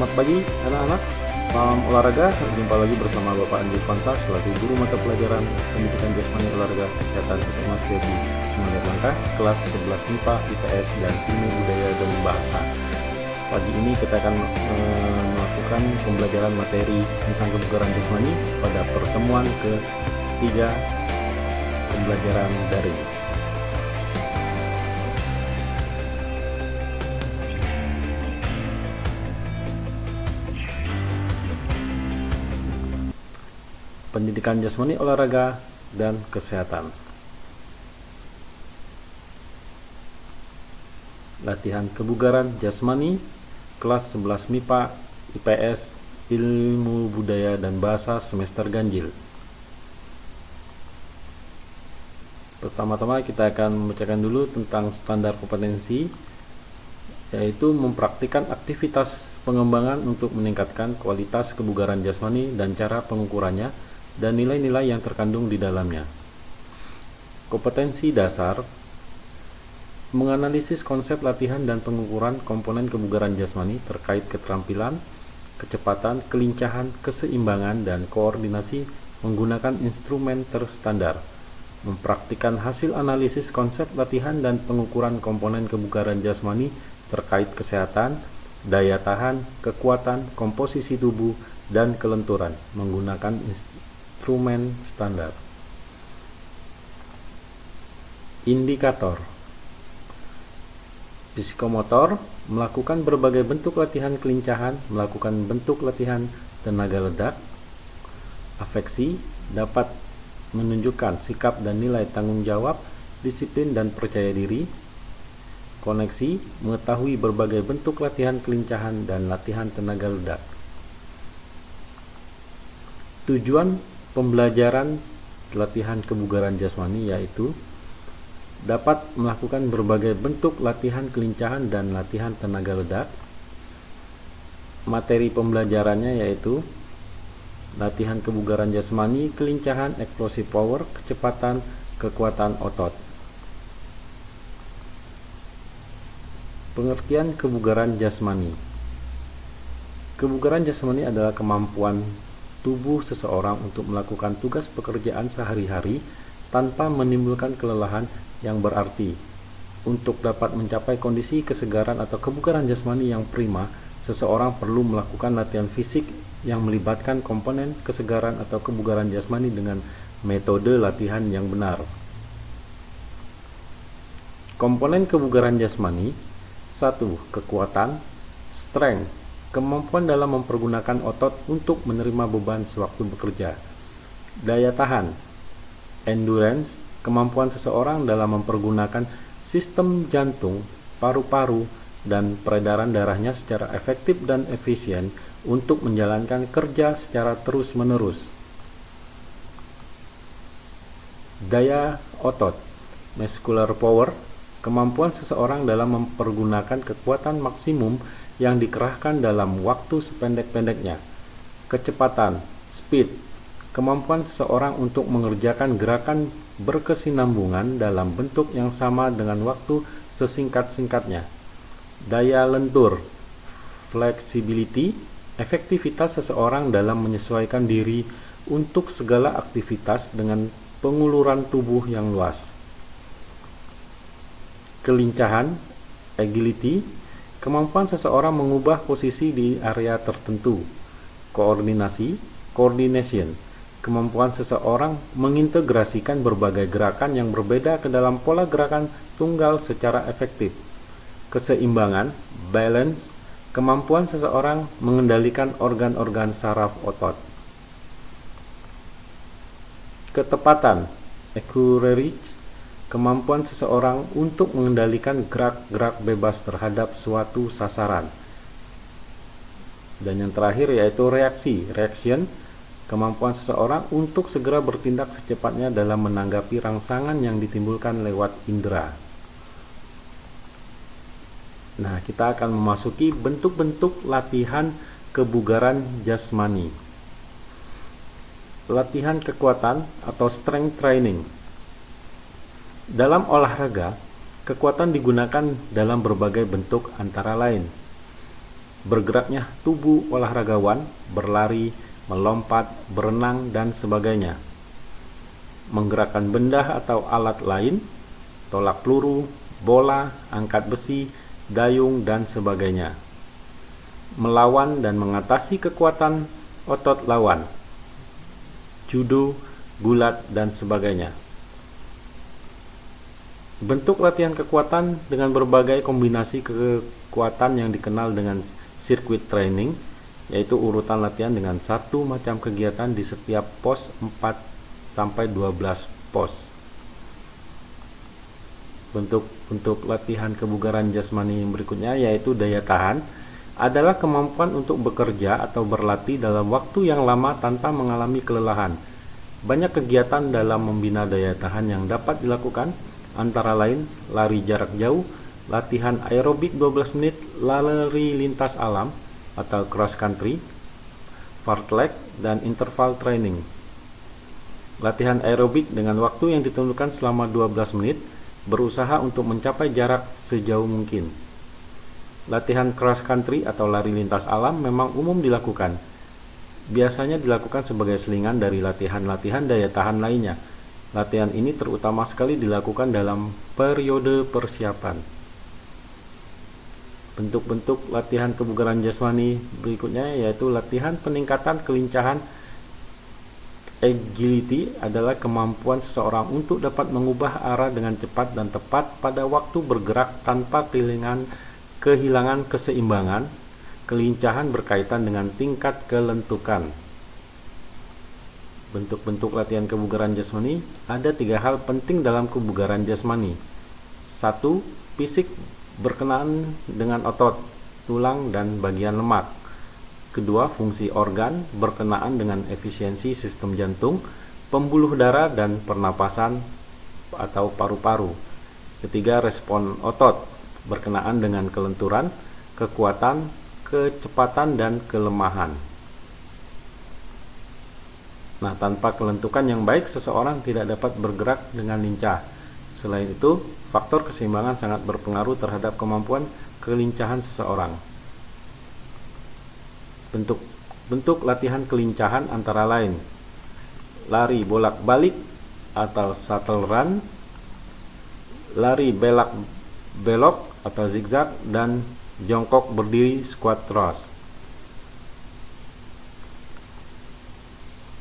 Selamat pagi anak-anak, salam olahraga. Jumpa lagi bersama Bapak Andi Pansa selaku guru mata pelajaran pendidikan jasmani olahraga kesehatan SMA Setiadi Semangat Langkah kelas 11 MIPA, IPS, dan Ilmu Budaya dan Bahasa. Pagi ini kita akan melakukan pembelajaran materi tentang kebugaran jasmani pada pertemuan ketiga pembelajaran daring. Pendidikan jasmani olahraga dan kesehatan. Latihan kebugaran jasmani kelas 11 MIPA, IPS, Ilmu Budaya dan Bahasa semester ganjil. Pertama-tama kita akan membacakan dulu tentang standar kompetensi, yaitu mempraktikkan aktivitas pengembangan untuk meningkatkan kualitas kebugaran jasmani dan cara pengukurannya dan nilai-nilai yang terkandung di dalamnya. Kompetensi dasar menganalisis konsep latihan dan pengukuran komponen kebugaran jasmani terkait keterampilan, kecepatan, kelincahan, keseimbangan, dan koordinasi menggunakan instrumen terstandar. Mempraktikkan hasil analisis konsep latihan dan pengukuran komponen kebugaran jasmani terkait kesehatan, daya tahan, kekuatan, komposisi tubuh, dan kelenturan menggunakan instrumen standar. Indikator psikomotor melakukan berbagai bentuk latihan kelincahan, melakukan bentuk latihan tenaga ledak. Afeksi dapat menunjukkan sikap dan nilai tanggung jawab, disiplin, dan percaya diri. Koneksi mengetahui berbagai bentuk latihan kelincahan dan latihan tenaga ledak. Tujuan pembelajaran latihan kebugaran jasmani yaitu dapat melakukan berbagai bentuk latihan kelincahan dan latihan tenaga ledak. Materi pembelajarannya yaitu latihan kebugaran jasmani, kelincahan, explosive power, kecepatan, kekuatan otot. Pengertian kebugaran jasmani. Kebugaran jasmani adalah kemampuan tubuh seseorang untuk melakukan tugas pekerjaan sehari-hari tanpa menimbulkan kelelahan yang berarti. Untuk dapat mencapai kondisi kesegaran atau kebugaran jasmani yang prima, seseorang perlu melakukan latihan fisik yang melibatkan komponen kesegaran atau kebugaran jasmani dengan metode latihan yang benar. Komponen kebugaran jasmani: 1. Kekuatan, strength, kemampuan dalam mempergunakan otot untuk menerima beban sewaktu bekerja. Daya tahan, endurance, kemampuan seseorang dalam mempergunakan sistem jantung, paru-paru, dan peredaran darahnya secara efektif dan efisien untuk menjalankan kerja secara terus-menerus. Daya otot, muscular power, kemampuan seseorang dalam mempergunakan kekuatan maksimum yang dikerahkan dalam waktu sependek-pendeknya. Kecepatan, speed, kemampuan seseorang untuk mengerjakan gerakan berkesinambungan dalam bentuk yang sama dengan waktu sesingkat-singkatnya. Daya lentur, flexibility, efektivitas seseorang dalam menyesuaikan diri untuk segala aktivitas dengan penguluran tubuh yang luas. Kelincahan, agility, kemampuan seseorang mengubah posisi di area tertentu. Koordinasi, coordination, kemampuan seseorang mengintegrasikan berbagai gerakan yang berbeda ke dalam pola gerakan tunggal secara efektif. Keseimbangan, balance, kemampuan seseorang mengendalikan organ-organ saraf otot. Ketepatan, accuracy, kemampuan seseorang untuk mengendalikan gerak-gerak bebas terhadap suatu sasaran. Dan yang terakhir yaitu reaksi, reaction, kemampuan seseorang untuk segera bertindak secepatnya dalam menanggapi rangsangan yang ditimbulkan lewat indera. Nah, kita akan memasuki bentuk-bentuk latihan kebugaran jasmani. Latihan kekuatan atau strength training. Dalam olahraga, kekuatan digunakan dalam berbagai bentuk antara lain bergeraknya tubuh olahragawan, berlari, melompat, berenang, dan sebagainya, menggerakkan benda atau alat lain, tolak peluru, bola, angkat besi, dayung, dan sebagainya, melawan dan mengatasi kekuatan otot lawan, judo, gulat, dan sebagainya. Bentuk latihan kekuatan dengan berbagai kombinasi kekuatan yang dikenal dengan circuit training, yaitu urutan latihan dengan satu macam kegiatan di setiap pos 4-12 pos. Bentuk latihan kebugaran jasmani berikutnya yaitu daya tahan, adalah kemampuan untuk bekerja atau berlatih dalam waktu yang lama tanpa mengalami kelelahan. Banyak kegiatan dalam membina daya tahan yang dapat dilakukan, antara lain lari jarak jauh, latihan aerobik 12 menit, lari lintas alam atau cross country, fartlek, dan interval training. Latihan aerobik dengan waktu yang ditentukan selama 12 menit, berusaha untuk mencapai jarak sejauh mungkin. Latihan cross country atau lari lintas alam memang umum dilakukan. Biasanya dilakukan sebagai selingan dari latihan-latihan daya tahan lainnya. Latihan ini terutama sekali dilakukan dalam periode persiapan. Bentuk-bentuk latihan kebugaran jasmani berikutnya yaitu latihan peningkatan kelincahan. Agility adalah kemampuan seseorang untuk dapat mengubah arah dengan cepat dan tepat pada waktu bergerak tanpa kehilangan keseimbangan. Kelincahan berkaitan dengan tingkat kelentukan. Bentuk-bentuk latihan kebugaran jasmani, ada 3 hal penting dalam kebugaran jasmani. 1. Fisik berkenaan dengan otot, tulang, dan bagian lemak. Kedua, fungsi organ berkenaan dengan efisiensi sistem jantung, pembuluh darah, dan pernapasan atau paru-paru. Ketiga, respon otot berkenaan dengan kelenturan, kekuatan, kecepatan, dan kelemahan. Nah, tanpa kelentukan yang baik, seseorang tidak dapat bergerak dengan lincah. Selain itu, faktor keseimbangan sangat berpengaruh terhadap kemampuan kelincahan seseorang. Bentuk latihan kelincahan antara lain lari bolak-balik atau shuttle run, lari belok atau zigzag, dan jongkok berdiri squat thrust.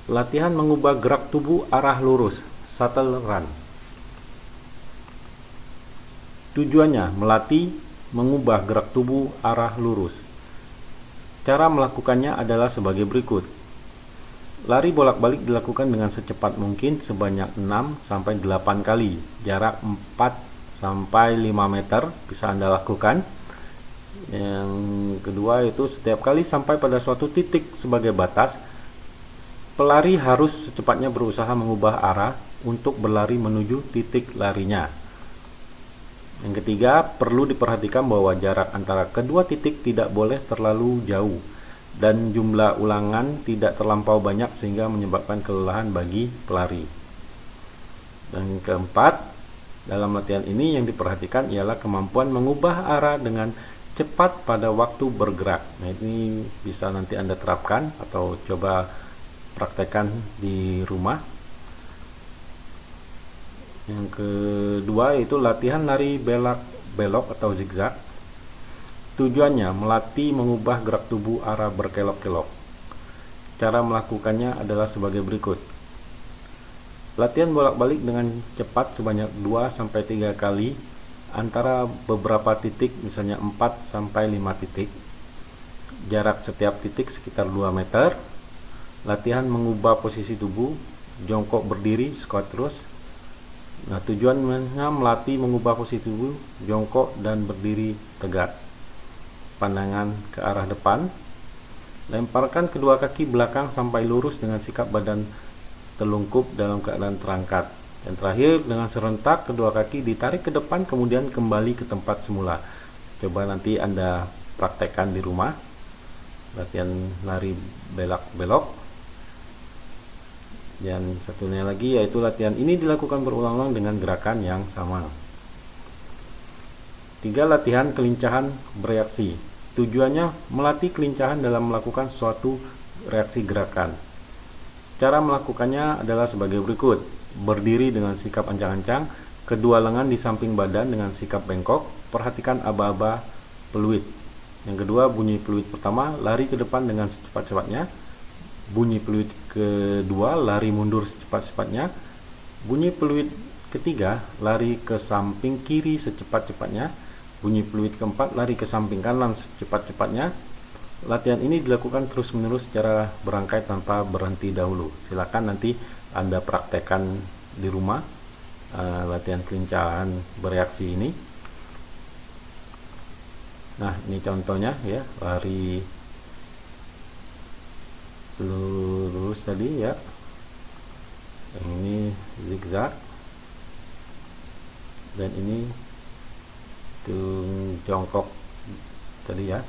Latihan mengubah gerak tubuh arah lurus, shuttle run. Tujuannya melatih mengubah gerak tubuh arah lurus. Cara melakukannya adalah sebagai berikut. Lari bolak-balik dilakukan dengan secepat mungkin sebanyak 6-8 kali, jarak 4-5 meter bisa Anda lakukan. Yang kedua itu setiap kali sampai pada suatu titik sebagai batas, pelari harus secepatnya berusaha mengubah arah untuk berlari menuju titik larinya. Yang ketiga, perlu diperhatikan bahwa jarak antara kedua titik tidak boleh terlalu jauh dan jumlah ulangan tidak terlampau banyak sehingga menyebabkan kelelahan bagi pelari. Dan keempat, dalam latihan ini yang diperhatikan ialah kemampuan mengubah arah dengan cepat pada waktu bergerak. Nah, ini bisa nanti Anda terapkan atau coba praktekkan di rumah. Yang kedua yaitu latihan lari belok atau zigzag. Tujuannya melatih mengubah gerak tubuh arah berkelok-kelok. Cara melakukannya adalah sebagai berikut. Latihan bolak-balik dengan cepat sebanyak 2-3 kali antara beberapa titik, misalnya 4-5 titik. Jarak setiap titik sekitar 2 meter. Latihan mengubah posisi tubuh, jongkok berdiri, squat thrust. Nah, tujuannya melatih mengubah posisi tubuh, jongkok dan berdiri tegak. Pandangan ke arah depan. Lemparkan kedua kaki belakang sampai lurus dengan sikap badan telungkup dalam keadaan terangkat. Dan terakhir, dengan serentak kedua kaki ditarik ke depan kemudian kembali ke tempat semula. Coba nanti Anda praktekkan di rumah. Latihan lari belok. Dan satunya lagi yaitu latihan ini dilakukan berulang-ulang dengan gerakan yang sama. 3. Latihan kelincahan bereaksi. Tujuannya melatih kelincahan dalam melakukan suatu reaksi gerakan. Cara melakukannya adalah sebagai berikut. Berdiri dengan sikap ancang-ancang, kedua lengan di samping badan dengan sikap bengkok. Perhatikan aba-aba peluit. Yang kedua, bunyi peluit pertama, lari ke depan dengan secepat-cepatnya. Bunyi peluit kedua, lari mundur secepat-cepatnya. Bunyi peluit ketiga, lari ke samping kiri secepat-cepatnya. Bunyi peluit keempat, lari ke samping kanan secepat-cepatnya. Latihan ini dilakukan terus-menerus secara berangkai tanpa berhenti dahulu. Silakan nanti Anda praktekkan di rumah latihan kelincahan bereaksi ini. Nah, ini contohnya ya, lari lurus tadi ya. Yang ini zigzag. Dan ini jongkok tadi ya.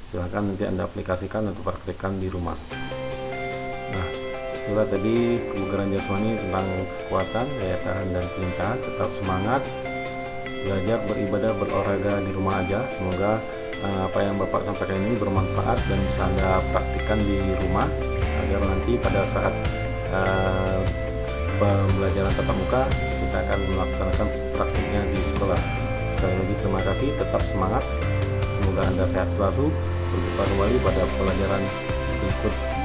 Silahkan nanti Anda aplikasikan atau praktekkan di rumah. Nah, itulah tadi kebugaran jasmani tentang kekuatan, daya tahan, dan kelincahan. Tetap semangat belajar, beribadah, berolahraga di rumah aja. Semoga apa yang Bapak sampaikan ini bermanfaat dan bisa Anda praktikkan di rumah, agar nanti pada saat pembelajaran tatap muka kita akan melaksanakan praktiknya di sekolah. Sekali lagi terima kasih, tetap semangat. Semoga Anda sehat selalu. Berjumpa kembali pada pelajaran berikut.